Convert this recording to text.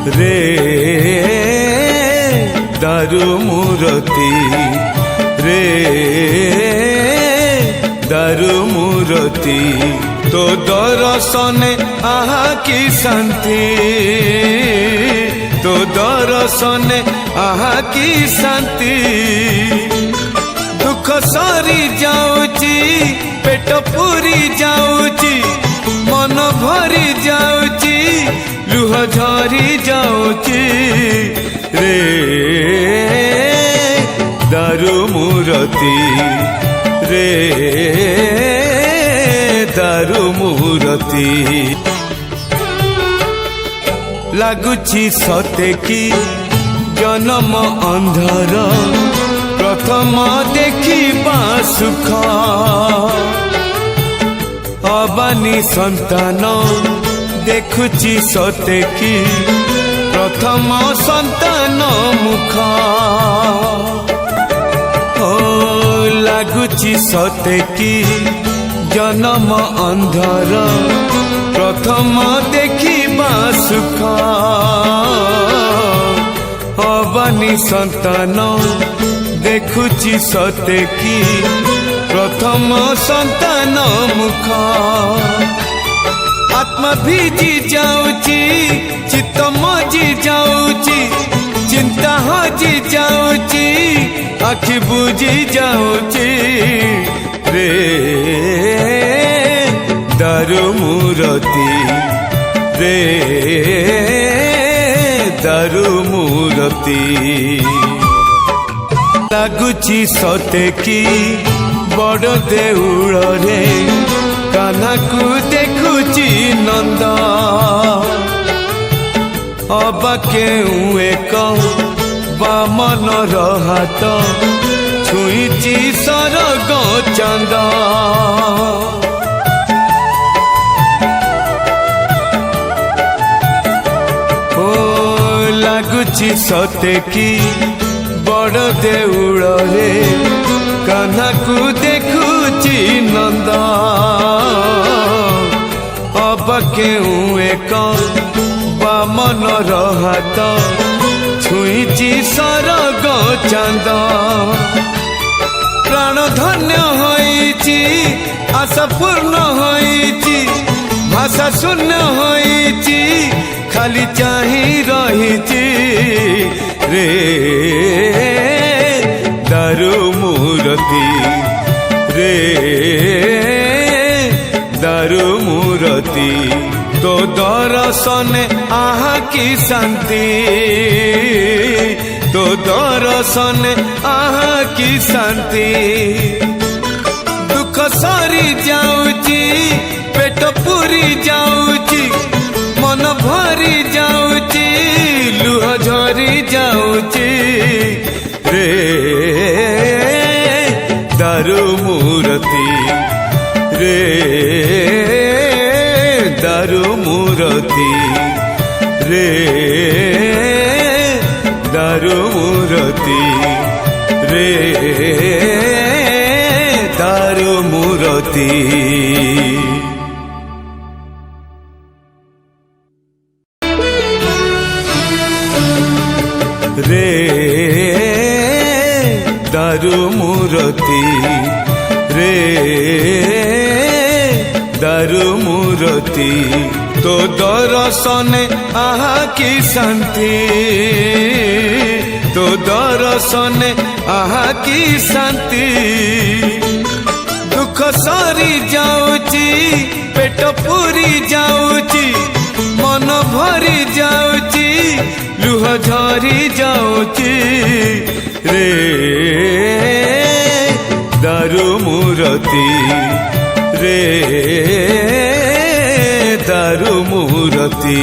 रे दारू मूरती रे दारू मूरती तो दर्शने आहा की शांति तो दर्शने आहा की शांति दुख सरी जाऊची पेट पूरी जाऊची मन भरी जाऊची लुह झरी जाऊची रे दारू मूरती रे दारू मूरती लगुची सते की जन्म अंधर प्रथम देखिबा सुख अबानी संतान देखुची सते की प्रथम संतान मुख ओ लगुची सते की जन्म अंधर प्रथम देखिबा सुख अबानी संतान देखुची सते की प्रथम संतान मुख आत्मा भीजी जाऊची चित्त मजी जाऊची चिंता हजी जाऊची आखि बुझी जाऊची रे दारू मूरती रे दारू मूरती लगुची सते की बड़ देउल रे कान्हा को देखुची नंद अबाके एक बामन हाथ छुईची सरग चांद ओ लगुची सते की बड़ देउल रे कान्हा को देखुची नंद अबाके एक बामन हाथ छुईची सरग चांद प्राण धन्य होईची आशा पूर्ण होईची भाषा शून्य होईची खाली चाही रहीची रे दारू मूरती रे दारू मूरती तो दर्शने आहा की शांति तो दर्शने आहा की शांति दुख सरी जाऊची पेट पूरी जाऊची मन भरी जाऊची लुह झरी जाऊची रे दारू मूरती रे दारू मूरती रे दारू मूरती रे दारू मूरती रे दारू मूरती रे दारू मूरती तो दर्शने आहा की शांति तो दर्शने आहा की शांति दुख सरी जाऊची पेट पूरी जाऊची मन भरी जाऊची लुह झरी जाऊची रे दारू मूरती रे दारू मूरती।